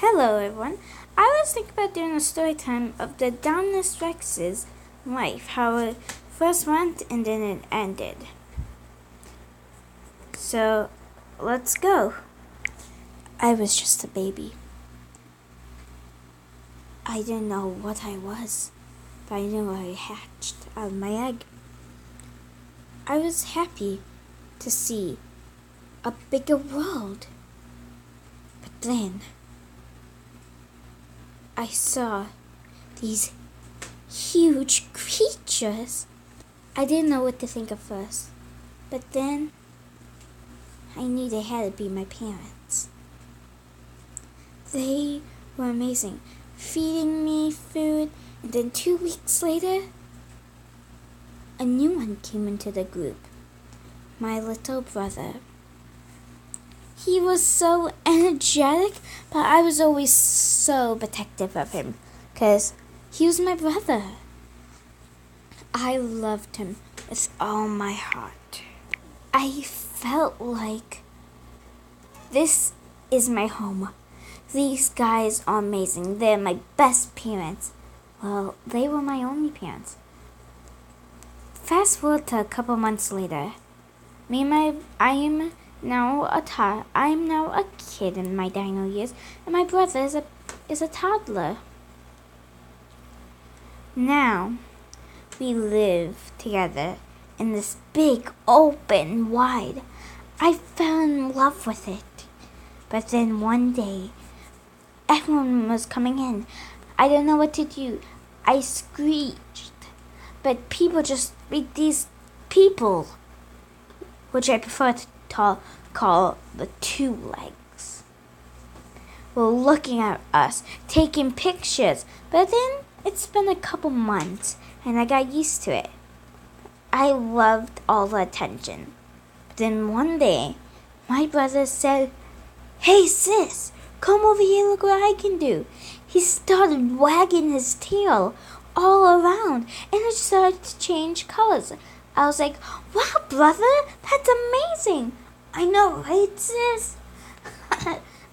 Hello everyone. I was thinking about doing a story time of the Indominus Rex's life, how it first went and then it ended. So, let's go. I was just a baby. I didn't know what I was, but I knew I hatched out of my egg. I was happy to see a bigger world. But then I saw these huge creatures. I didn't know what to think of first, but then I knew they had to be my parents. They were amazing, feeding me food, and then 2 weeks later, a new one came into the group, my little brother. He was so energetic, but I was always so protective of him, because he was my brother. I loved him with all my heart. I felt like this is my home. These guys are amazing. They're my best parents. Well, they were my only parents. Fast forward to a couple months later. I am now a kid in my dino years, and my brother is a toddler. Now, we live together in this big, open, wide. I fell in love with it. But then one day, everyone was coming in. I don't know what to do. I screeched. But these people, which I prefer to call the two legs, were looking at us, taking pictures. But then it's been a couple months, and I got used to it. I loved all the attention. But then one day, my brother said, "Hey sis, come over here, look what I can do." He started wagging his tail all around, and it started to change colors. I was like, "Wow, brother, that's amazing." I know, right, sis?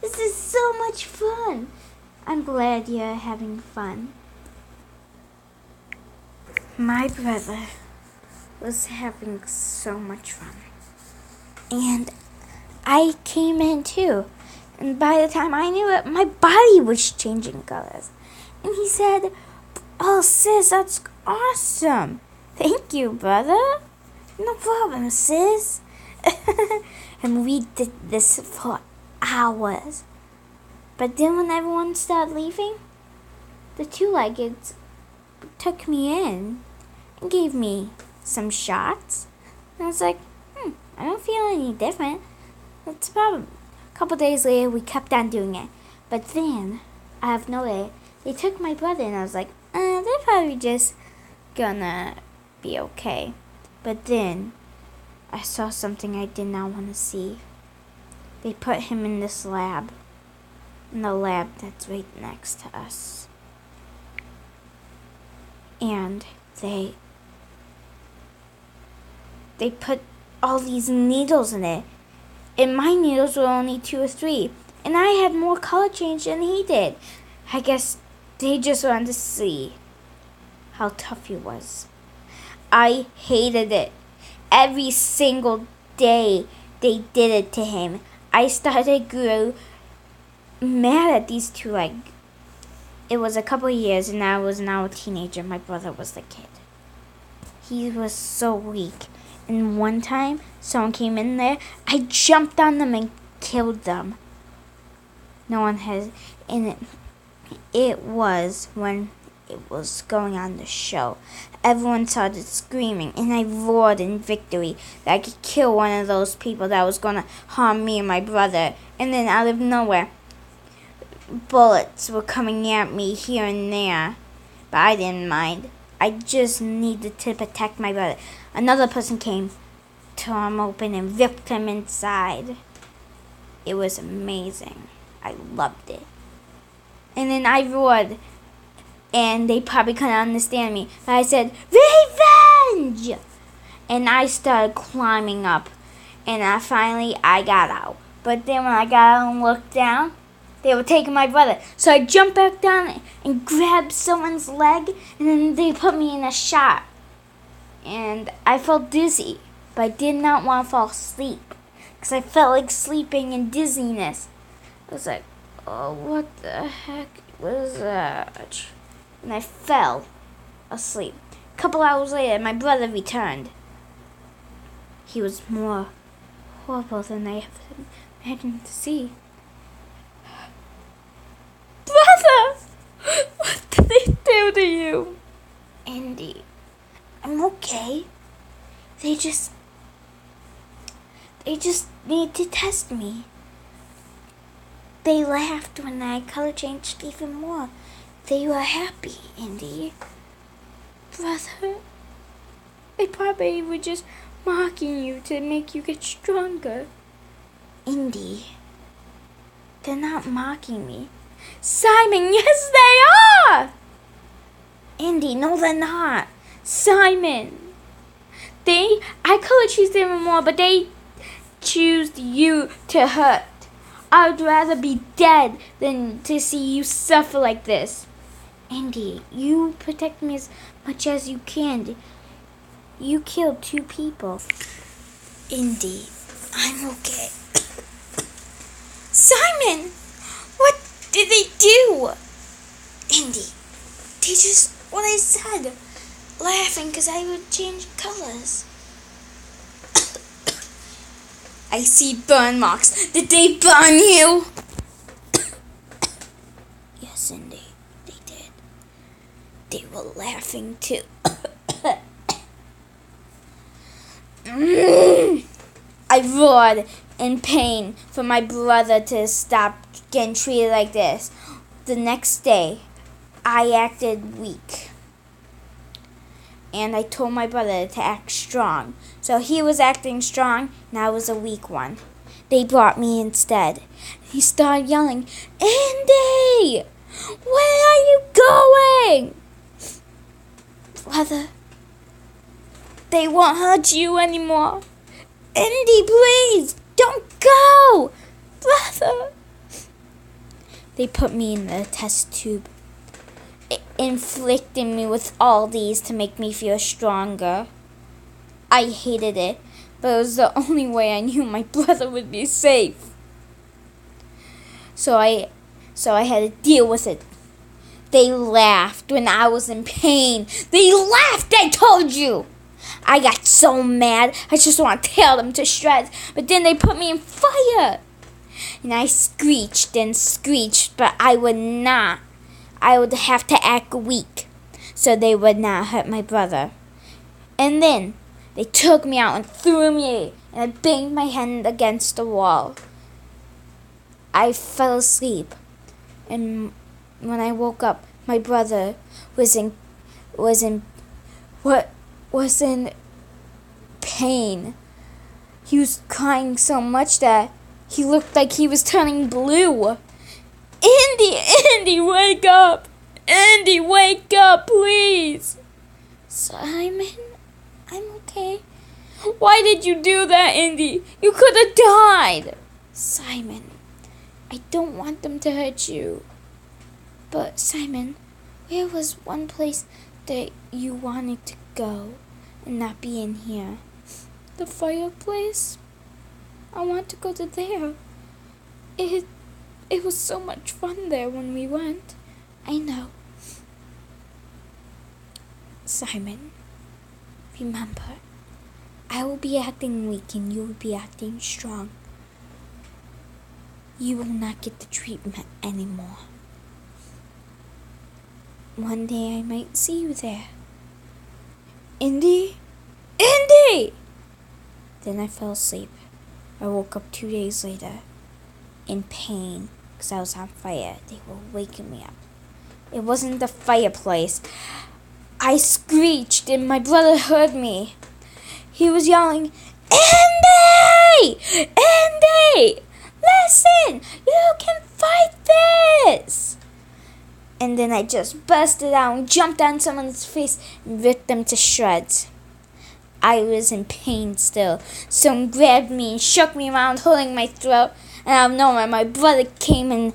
This is so much fun. I'm glad you're having fun. My brother was having so much fun. And I came in too. And by the time I knew it, my body was changing colors. And he said, "Oh, sis, that's awesome." "Thank you, brother." "No problem, sis." And we did this for hours. But then when everyone started leaving, the two-leggeds took me in and gave me some shots. And I was like, I don't feel any different. What's the problem? A couple days later, we kept on doing it. But then, out of nowhere, they took my brother, and I was like, they're probably just gonna be okay. But then, I saw something I did not want to see. They put him in this lab. In the lab that's right next to us. And they put all these needles in it. And my needles were only 2 or 3. And I had more color change than he did. I guess they just wanted to see how tough he was. I hated it. Every single day they did it to him. I started grow mad at these two legs. It was a couple of years, and I was now a teenager. My brother was the kid. He was so weak. And one time, someone came in there. I jumped on them and killed them. No one has... And it was when it was going on the show. Everyone started screaming, and I roared in victory that I could kill one of those people that was going to harm me and my brother. And then out of nowhere, bullets were coming at me here and there. But I didn't mind. I just needed to protect my brother. Another person came, tore him open, and ripped him inside. It was amazing. I loved it. And then I roared, and they probably couldn't understand me. But I said, "Revenge!" And I started climbing up, and finally I got out. But then when I got out and looked down, They were taking my brother. So I jumped back down and grabbed someone's leg, and then they put me in a shot. And I felt dizzy, but I did not want to fall asleep because I felt like sleeping and dizziness. I was like, oh, what the heck was that? And I fell asleep. A couple hours later, my brother returned. He was more horrible than I ever imagined to see. Brother! What did they do to you? Andy, I'm okay. They just need to test me. They laughed when I color changed even more. They were happy, Andy. Brother, they probably were just mocking you to make you get stronger. Indy, they're not mocking me. Simon, yes they are! Indy, no they're not. Simon, I could choose them more, but they choose you to hurt. I'd rather be dead than to see you suffer like this. Indy, you protect me as much as you can. You killed 2 people. Indy, I'm okay. Simon! What did they do? Indy, they just what I said. Laughing because I would change colors. I see burn marks. Did they burn you? Yes, Indy, they did. They were laughing too. I roared in pain for my brother to stop getting treated like this. The next day, I acted weak. And I told my brother to act strong. So he was acting strong, and I was a weak one. They brought me instead. He started yelling, Andy! Where are you going? Brother, they won't hurt you anymore. Andy, please, don't go! Brother! They put me in the test tube, inflicting me with all these to make me feel stronger. I hated it, but it was the only way I knew my brother would be safe. So I had to deal with it. They laughed when I was in pain. They laughed, I told you! I got so mad, I just want to tear them to shreds, but then they put me in fire. And I screeched and screeched, but I would not. I would have to act weak, so they would not hurt my brother. And then they took me out and threw me, and I banged my head against the wall. I fell asleep, and when I woke up, my brother was in pain. He was crying so much that he looked like he was turning blue. Andy, wake up! Andy, wake up, please! Simon, I'm okay. Why did you do that, Andy? You could have died! Simon, I don't want them to hurt you. But, Simon, where was one place that you wanted to go and not be in here? The fireplace? I want to go to there. It was so much fun there when we went. I know. Simon, remember, I will be acting weak and you will be acting strong. You will not get the treatment anymore. One day I might see you there. Indy! Then I fell asleep. I woke up 2 days later in pain because I was on fire. They were waking me up. It wasn't the fireplace. I screeched and my brother heard me. He was yelling, Andy! Andy! Listen! You can fight this! And then I just busted out and jumped on someone's face and ripped them to shreds. I was in pain still. Someone grabbed me and shook me around, holding my throat. And out of nowhere, my brother came and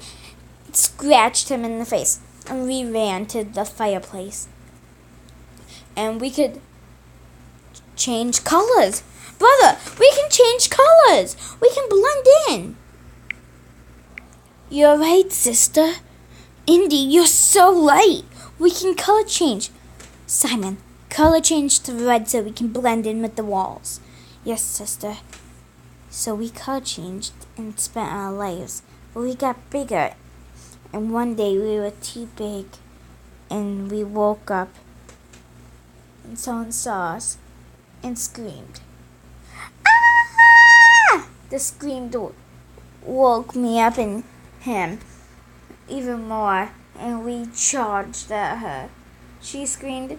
scratched him in the face. And we ran to the fireplace. And we could change colors. Brother, we can change colors. We can blend in. You're right, sister. Indy, you're so right. We can color change. Simon, color change to red so we can blend in with the walls. Yes, sister. So we color changed and spent our lives. But we got bigger. And one day we were too big. And we woke up. And someone saw us and screamed. Ah! The scream woke me up and him even more, and we charged at her. She screamed,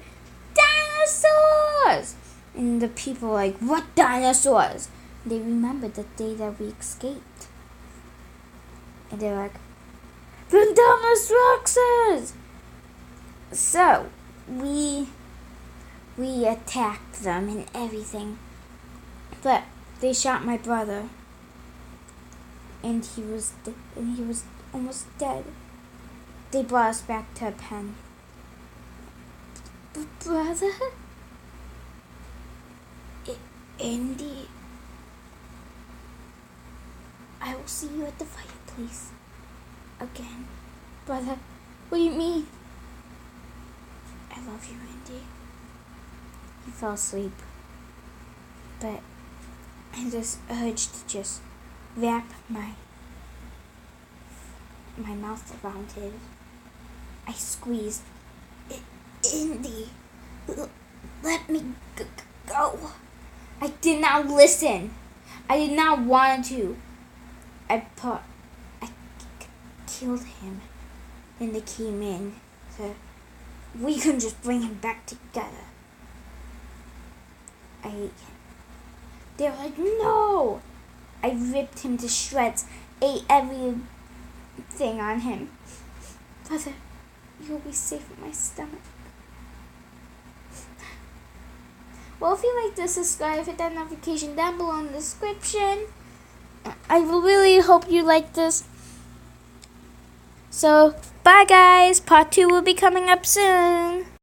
"Dinosaurs!" And the people were like, "What dinosaurs?" They remembered the day that we escaped. And they're like, "The Indominus Roxas!" So, we attacked them and everything. But they shot my brother. And he was almost dead. They brought us back to a pen. Brother? Indy. I will see you at the fireplace again. Brother, what do you mean? I love you, Indy. He fell asleep. But I just urged to just wrap my mouth around his. I squeezed. Indy, let me go. I did not listen. I did not want to. I killed him. Then they came in. So we couldn't just bring him back together. I ate him. They were like, "No!" I ripped him to shreds, ate everything on him. Brother, you'll be safe in my stomach. Well, if you like this, subscribe, hit that notification down below in the description. I really hope you like this. So, bye guys. Part 2 will be coming up soon.